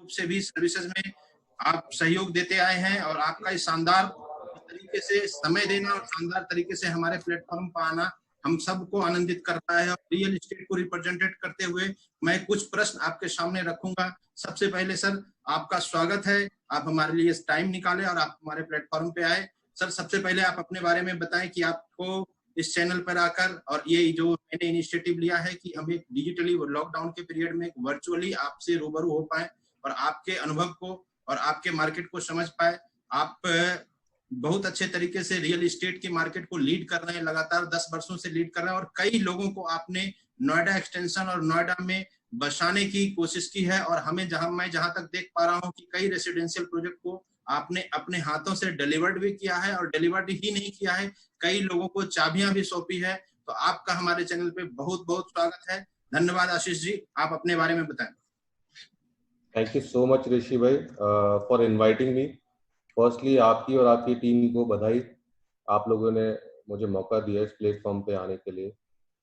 रूप से भी सर्विसेज में आप सहयोग देते आए हैं, और आपका इस शानदार तरीके से समय देना और शानदार तरीके से हमारे प्लेटफॉर्म पर आना हम सबको आनंदित करता है। और रियल एस्टेट को रिप्रेजेंटेट करते हुए मैं कुछ प्रश्न आपके सामने रखूंगा। सबसे पहले सर, आपका स्वागत है, आप हमारे लिए टाइम निकाले और आप हमारे प्लेटफॉर्म पे आए। सर, सबसे पहले आप अपने बारे में बताएं कि आपको इस चैनल पर आकर, और ये जो मैंने इनिशिएटिव लिया है कि हम एक डिजिटली लॉकडाउन के पीरियड में वर्चुअली आपसे रूबरू हो पाए और आपके अनुभव को और आपके मार्केट को समझ पाए। आप बहुत अच्छे तरीके से रियल एस्टेट की मार्केट को लीड कर रहे हैं, लगातार 10 वर्षों से लीड कर रहे हैं, और कई लोगों को आपने नोएडा एक्सटेंशन और नोएडा में बसाने की कोशिश की है। और मैं जहां तक देख पा रहा हूं कि कई रेसिडेंशियल प्रोजेक्ट को आपने अपने हाथों से डिलीवर्ड भी किया है, और डिलीवर्ड ही नहीं किया है, कई लोगों को चाबियां भी सौंपी है। तो आपका हमारे चैनल पे बहुत बहुत स्वागत है। धन्यवाद आशीष जी, आप अपने बारे में बताएं। थैंक यू सो मच ऋषि भाई फॉर इनवाइटिंग मी। फर्स्टली आपकी और आपकी टीम को बधाई, आप लोगों ने मुझे मौका दिया इस प्लेटफॉर्म पे आने के लिए,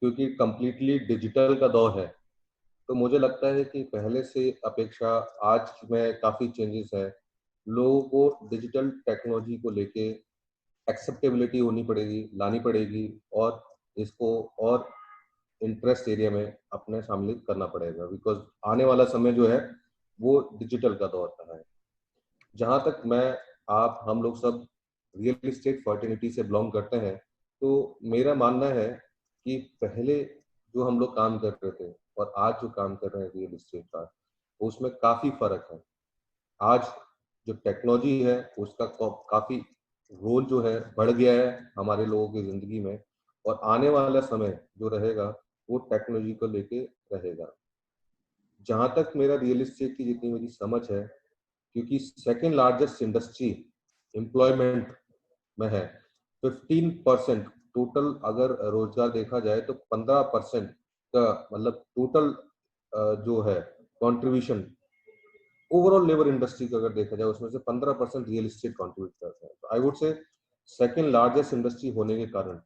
क्योंकि कम्प्लीटली डिजिटल का दौर है। तो मुझे लगता है कि पहले से अपेक्षा आज में काफ़ी चेंजेस है। लोगों को डिजिटल टेक्नोलॉजी को लेके एक्सेप्टेबिलिटी होनी पड़ेगी, लानी पड़ेगी, और इसको और इंटरेस्ट एरिया में अपने सम्मिलित करना पड़ेगा, बिकॉज आने वाला समय जो है वो डिजिटल का दौर का है। जहाँ तक हम लोग सब रियल एस्टेट फर्टिलिटी से बिलोंग करते हैं, तो मेरा मानना है कि पहले जो हम लोग काम कर रहे थे और आज जो काम कर रहे हैं रियल एस्टेट का, उसमें काफ़ी फर्क है। आज जो टेक्नोलॉजी है उसका काफ़ी रोल जो है बढ़ गया है हमारे लोगों की ज़िंदगी में, और आने वाला समय जो रहेगा वो टेक्नोलॉजी को लेके रहेगा। जहाँ तक मेरा रियल एस्टेट की जितनी मेरी समझ है, क्योंकि सेकेंड लार्जेस्ट इंडस्ट्री एम्प्लॉयमेंट में है, 15% टोटल अगर रोजगार देखा जाए तो 15% का मतलब टोटल जो है कंट्रीब्यूशन ओवरऑल लेबर इंडस्ट्री का अगर देखा जाए उसमें से 15% रियल एस्टेट कंट्रीब्यूट करता है। तो I would say second largest industry होने के कारण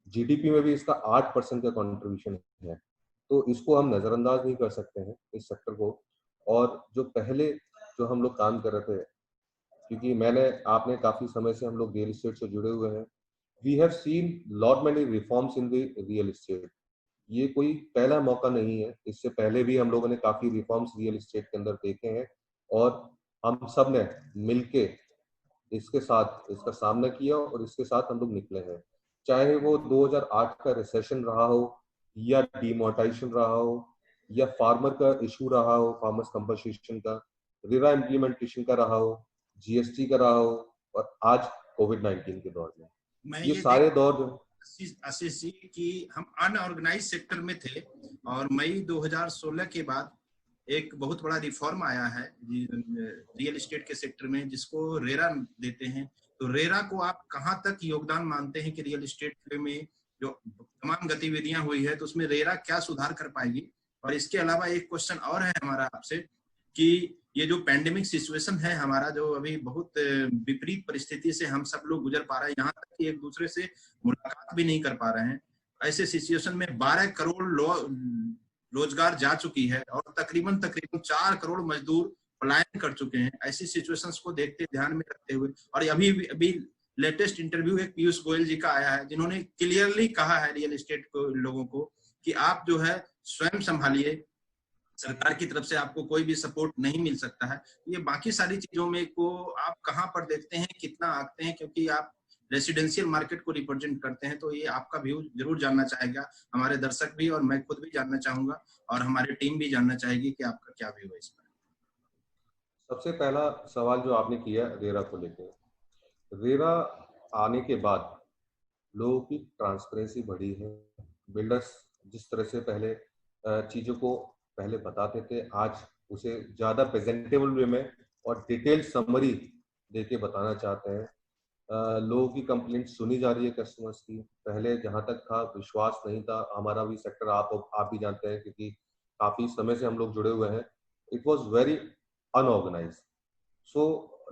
जीडीपी में भी इसका 8% का कंट्रीब्यूशन है। तो इसको हम नजरअंदाज नहीं कर सकते हैं इस सेक्टर को। और जो पहले जो हम लोग काम कर रहे थे, क्योंकि आपने काफी समय से हम लोग रियल एस्टेट से जुड़े हुए हैं, we have seen lot many reforms in the real estate. ये कोई पहला मौका नहीं है, इससे पहले भी हम लोगों ने काफी रिफॉर्म्स रियल एस्टेट के अंदर देखे हैं, और हम सब ने मिलके इसके साथ इसका सामना किया और इसके साथ हम लोग निकले हैं। चाहे वो 2008 का रिसेशन रहा हो, या डिमोनेटाइजेशन रहा हो, या फार्मर का इशू रहा हो, फार्मर्स कंपनसेशन का, रेरा इम्प्लीमेंटेशन का रहा हो, जीएसटी का रहा हो, और आज कोविड-19 के दौर में ये सारे दौर जो आशीष जी कि हम अनऑर्गेनाइज सेक्टर में थे, और मई 2016 के बाद एक बहुत बड़ा रिफॉर्म आया है रियल एस्टेट के सेक्टर में, जिसको रेरा देते हैं। तो रेरा को आप कहां तक योगदान मानते हैं कि रियल एस्टेट में जो तमाम गतिविधियां हुई है तो उसमें रेरा क्या सुधार कर पाएगी? और इसके अलावा एक क्वेश्चन और है हमारा आपसे कि ये जो पैंडेमिक सिचुएशन है हमारा, जो अभी बहुत विपरीत परिस्थिति से हम सब लोग गुजर पा रहे हैं, यहाँ तक कि एक दूसरे से मुलाकात भी नहीं कर पा रहे हैं, ऐसे सिचुएशन में 12 करोड़ रोजगार जा चुकी है और तकरीबन 4 करोड़ मजदूर पलायन कर चुके हैं। ऐसी सिचुएशंस को देखते ध्यान में रखते हुए, और अभी लेटेस्ट इंटरव्यू एक पीयूष गोयल जी का आया है, जिन्होंने क्लियरली कहा है रियल एस्टेट को लोगों को कि आप जो है स्वयं संभालिए, सरकार की तरफ से आपको कोई भी सपोर्ट नहीं मिल सकता है। ये बाकी सारी चीजों में को आप कहां पर देखते हैं, कितना आंकते हैं, क्योंकि आप रेसिडेंशियल मार्केट को रिप्रेजेंट करते हैं, तो ये आपका व्यू जरूर जानना चाहेगा हमारे दर्शक भी, और मैं खुद भी जानना चाहूंगा, और हमारी टीम भी जानना चाहेगी कि आपका क्या व्यू है इस पर। सबसे पहला सवाल जो आपने किया रेरा को लेकर, रेरा आने के बाद लोगों की ट्रांसपेरेंसी बढ़ी है। बिल्डर्स जिस तरह से पहले चीज़ों को पहले बताते थे, आज उसे ज़्यादा प्रेजेंटेबल वे में और डिटेल समरी देके बताना चाहते हैं। लोगों की कंप्लेंट सुनी जा रही है कस्टमर्स की। पहले जहाँ तक था विश्वास नहीं था, हमारा भी सेक्टर आप भी जानते हैं क्योंकि काफ़ी समय से हम लोग जुड़े हुए हैं। It was very unorganise, so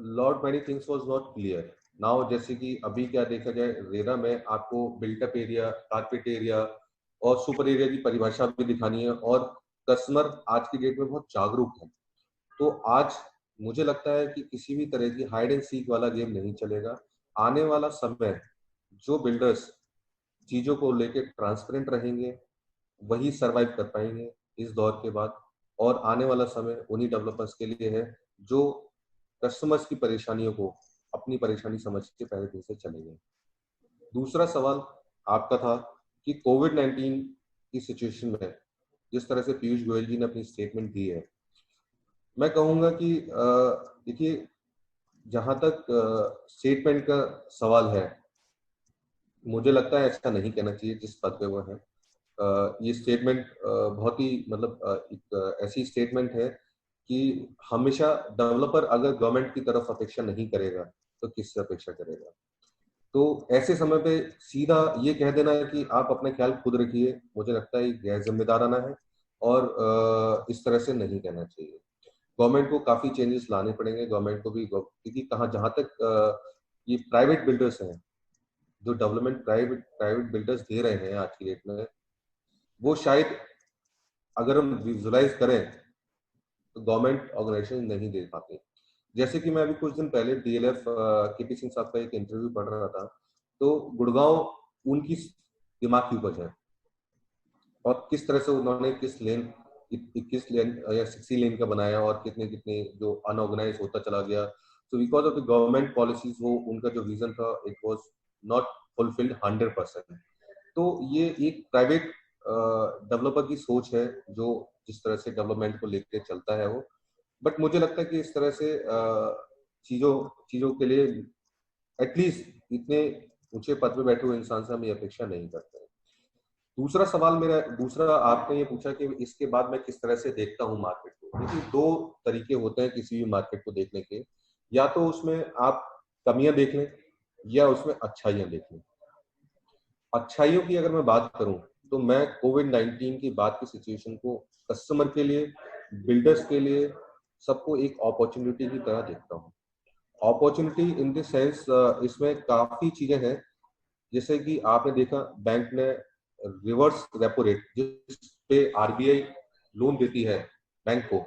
lot many things was not clear. Now जैसे कि अभी क्या देखा जाए, रेरा में आपको बिल्टअप एरिया, कारपेट एरिया और सुपर एरिया की परिभाषा भी दिखानी है, और कस्टमर आज की डेट में बहुत जागरूक है। तो आज मुझे लगता है कि किसी भी तरह की हाइड एंड सीक वाला गेम नहीं चलेगा। आने वाला समय जो बिल्डर्स चीजों को लेके ट्रांसपेरेंट रहेंगे वही सरवाइव कर पाएंगे इस दौर के बाद। और आने वाला समय उन्हीं डेवलपर्स के लिए है जो कस्टमर्स की परेशानियों को अपनी परेशानी समझ के पहले दिन से चलेंगे। दूसरा सवाल आपका था कि कोविड-19 की सिचुएशन में जिस तरह से पीयूष गोयल जी ने अपनी स्टेटमेंट दी है, मैं कहूंगा कि देखिए, जहां तक स्टेटमेंट का सवाल है, मुझे लगता है ऐसा नहीं कहना चाहिए जिस पद पे वो है। ये स्टेटमेंट बहुत ही मतलब एक ऐसी स्टेटमेंट है कि हमेशा डेवलपर अगर गवर्नमेंट की तरफ अपेक्षा नहीं करेगा तो किससे अपेक्षा करेगा। तो ऐसे समय पे सीधा ये कह देना है कि आप अपना ख्याल खुद रखिए, मुझे लगता है गैर जिम्मेदाराना है और इस तरह से नहीं कहना चाहिए। गवर्नमेंट को काफी चेंजेस लाने पड़ेंगे, गवर्नमेंट को भी, क्योंकि कहाँ जहां तक ये प्राइवेट बिल्डर्स हैं, जो डेवलपमेंट प्राइवेट बिल्डर्स दे रहे हैं आज की डेट में, वो शायद अगर हम विजुलाइज करें तो गवर्नमेंट ऑर्गेनाइजेशन नहीं दे पाती। जैसे कि मैं अभी कुछ दिन पहले डीएलएफ केपी सिंह साहब का एक इंटरव्यू पढ़ रहा था, तो गुड़गांव उनकी दिमाग की उपज है और किस तरह से उन्होंने किस लेन 21 लेन या 60 लेन का बनाया और कितने कितने जो अनऑर्गेनाइज होता चला गया। So because of the government policies वो उनका जो विजन था इट वाज नॉट फुलफिल्ड 100%। तो ये एक प्राइवेट डेवलपर की सोच है जो जिस तरह से डेवलपमेंट को लेकर चलता है वो। बट मुझे लगता है कि इस तरह से चीजों के लिए एटलीस्ट इतने ऊंचे पद पे बैठे हुए इंसान से हम ये अपेक्षा नहीं करते। दूसरा सवाल मेरा, दूसरा आपने ये पूछा कि इसके बाद मैं किस तरह से देखता हूँ मार्केट को। देखिए, दो तरीके होते हैं किसी भी मार्केट को देखने के, या तो उसमें आप कमियां देख लें या उसमें अच्छाइयां देख लें। अच्छाइयों की अगर मैं बात करूं तो मैं कोविड-19 की बाद की सिचुएशन को कस्टमर के लिए, बिल्डर्स के लिए, सबको एक अपॉर्चुनिटी की तरह देखता हूं। अपॉर्चुनिटी इन द सेंस, इसमें काफी चीजें हैं। जैसे कि आपने देखा बैंक ने रिवर्स रेपो रेट जिस पे आरबीआई लोन देती है बैंक को,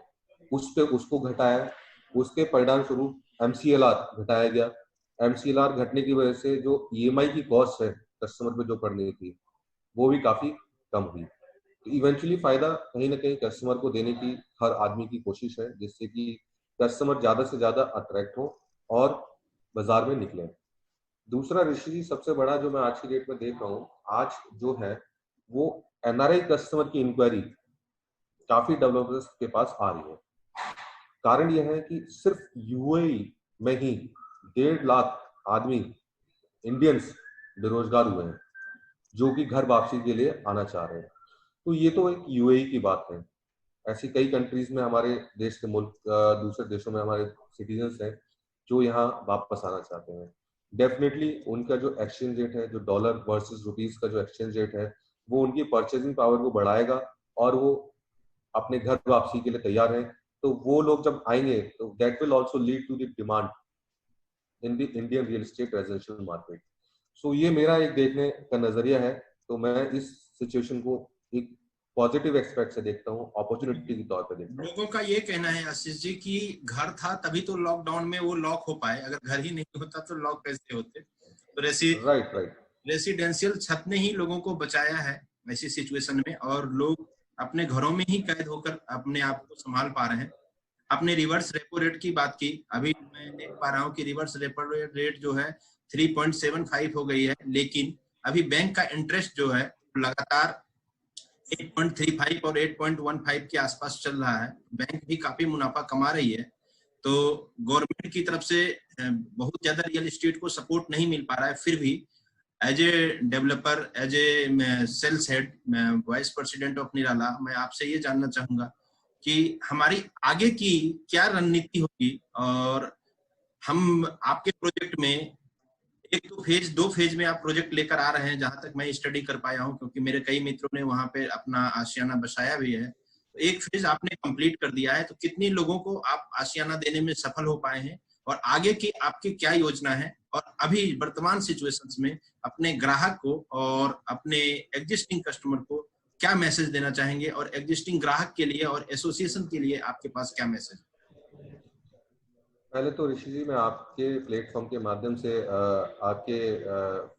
उस पे उसको घटाया। उसके परिणाम स्वरूप एमसीएलआर घटाया गया। एमसीएलआर घटने की वजह से जो ईएमआई की कॉस्ट है कस्टमर पे जो पड़नी थी वो भी काफी कम हुई। तो इवेंचुअली फायदा कहीं ना कहीं कस्टमर को देने की हर आदमी की कोशिश है, जिससे कि कस्टमर ज्यादा से ज्यादा अट्रैक्ट हो और बाजार में निकले। दूसरा ऋषि जी, सबसे बड़ा जो मैं आज की डेट में देख रहा हूँ, आज जो है वो एनआरआई कस्टमर की इंक्वायरी काफी डेवलपर्स के पास आ रही है। कारण यह है कि सिर्फ यूएई में ही 1.5 लाख आदमी इंडियंस बेरोजगार हुए हैं जो कि घर वापसी के लिए आना चाह रहे हैं। तो ये तो एक यूएई की बात है। ऐसी कई कंट्रीज में हमारे देश के मुल्क, दूसरे देशों में हमारे सिटीजन्स हैं जो यहाँ वापस आना चाहते हैं। डेफिनेटली उनका जो एक्सचेंज रेट है, जो डॉलर वर्सेस रुपीज का जो एक्सचेंज रेट है, वो उनकी परचेजिंग पावर को बढ़ाएगा और वो अपने घर वापसी के लिए तैयार हैं। तो वो लोग जब आएंगे तो that will also lead to the demand in the Indian real estate residential market. So ये मेरा एक देखने का नजरिया है। तो मैं इस सिचुएशन को एक पॉजिटिव एस्पेक्ट से देखता हूँ, अपॉर्चुनिटी के तौर पर देखता हूँ। लोगों का ये कहना है आशीष जी कि घर था तभी तो लॉकडाउन में वो लॉक हो पाए, अगर घर ही नहीं होता तो लॉक कैसे होते। तो राइट। रेसिडेंशियल छत ने ही लोगों को बचाया है ऐसी सिचुएशन में, और लोग अपने घरों में ही कैद होकर अपने आप को संभाल पा रहे हैं। आपने रिवर्स रेपो रेट की बात की, अभी मैं देख पा रहा हूँ कि रिवर्स रेपो रेट जो है 3.75 हो गई है, लेकिन अभी बैंक का इंटरेस्ट जो है लगातार 8.35 और 8.15 के आसपास चल रहा है। बैंक भी काफी मुनाफा कमा रही है। तो गवर्नमेंट की तरफ से बहुत ज्यादा रियल एस्टेट को सपोर्ट नहीं मिल पा रहा है। फिर भी as a developer, as a sales head, vice president of Nirala, मैं आपसे ये जानना चाहूंगा कि हमारी आगे की क्या रणनीति होगी। और हम आपके प्रोजेक्ट में एक तो फेज, 2 फेज में आप प्रोजेक्ट लेकर आ रहे हैं, जहां तक मैं स्टडी कर पाया हूं, क्योंकि मेरे कई मित्रों ने वहां पे अपना आशियाना बसाया भी है। तो एक फेज आपने कंप्लीट कर दिया है, तो कितने लोगों को आप आशियाना देने में सफल हो पाए हैं और आगे की आपकी क्या योजना है, और अभी वर्तमान सिचुएशंस में अपने ग्राहक को और अपने एग्जिस्टिंग कस्टमर को क्या मैसेज देना चाहेंगे, और एग्जिस्टिंग ग्राहक के लिए और एसोसिएशन के लिए आपके पास क्या मैसेज? पहले तो ऋषि जी मैं आपके प्लेटफॉर्म के माध्यम से आपके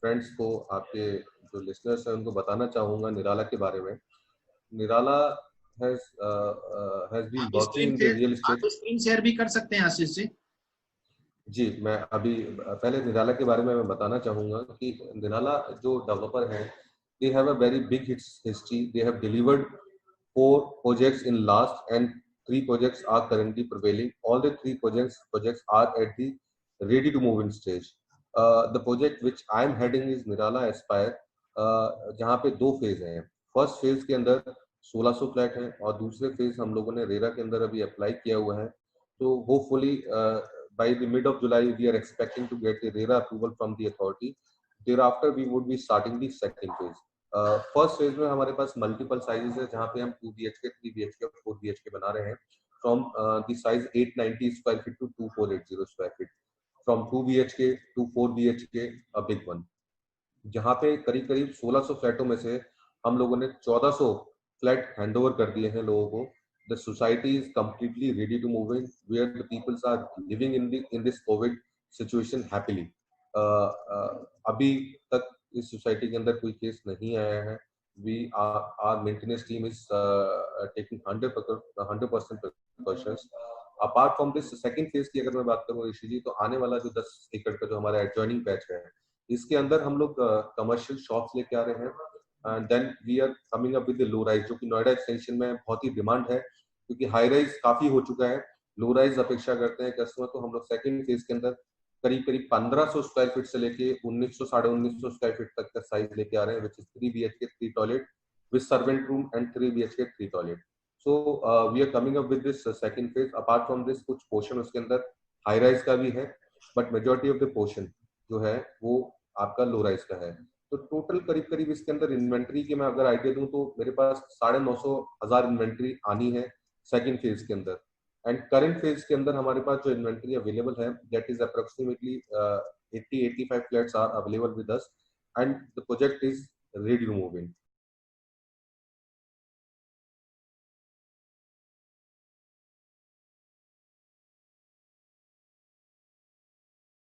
फ्रेंड्स को, आपके जो लिसनर्स हैं उनको बताना चाहूँगा निराला के बारे में। निराला has been working in the real estate। आप स्क्रीन शेयर भी कर सकते हैं आशीष जी। जी, मैं अभी पहले निराला के बारे में मैं बताना चाहूँगा कि निराला जो डेवलपर हैं, they have a very big history. They have delivered 4 projects in last and 3 projects are currently prevailing. All the 3 projects are at the ready to move in stage. The project which I am heading is Nirala Aspire, जहाँ पे 2 phase हैं। First phase के अंदर 1600 flat हैं और दूसरे phase हम लोगों ने रेरा के अंदर अभी अप्लाई किया हुआ है। तो hopefully by the mid of July we are expecting to get the RERA approval from the authority. Thereafter we would be starting the second phase. First phase में हमारे पास मल्टीपल साइजेस है जहाँ पे हम 2 BHK, 3 BHK और 4 BHK बना रहे हैं from the size 890 square feet to 2480 square feet, from 2 BHK to 4 BHK a big one, जहाँ पे करीब करीब 1600 फ्लैटों में से हम लोगों ने 1400 फ्लैट हैंडओवर कर दिए हैं लोगों को। The society is completely ready to move in, where the peoples are living in this COVID situation happily. अभी तक इस सोसाइटी के अंदर कोई केस नहीं आया है। Our maintenance team is taking 100% precautions. Apart from this, second phase की अगर मैं बात करूँ ऋषि जी, तो आने वाला जो 10 एकड़ का जो हमारा एडजॉइनिंग पैच है, इसके अंदर हम लोग कमर्शियल शॉप्स लेके आ रहे हैं। And then we are coming up with low rise, जो कि नोएडा एक्सटेंशन में बहुत ही डिमांड है क्योंकि हाई राइज काफी हो चुका है, लो राइज अपेक्षा करते हैं कस्टमर। तो हम लोग सेकंड फेज के अंदर करीब करीब 1500 स्क्वायर फीट से लेके 1900 साढ़े 1900 स्क्वायर फीट तक का साइज लेके आ रहे हैं, which is 3 BHK 3 toilet with servant room and 3 BHK 3 toilet. So we are coming up with this second phase. Apart from this कुछ पोर्शन उसके अंदर हाई राइज का भी है, but majority of the portion जो है वो आपका लो राइज का है। तो टोटल करीब करीब इसके अंदर इन्वेंट्री की मैं अगर आइडिया दूं तो मेरे पास 950,000 इन्वेंट्री आनी है सेकंड फेज के अंदर। एंड करंट फेज के अंदर हमारे पास जो इन्वेंट्री अवेलेबल है that is approximately 80-85 flats are available with us and the project is ready to move in.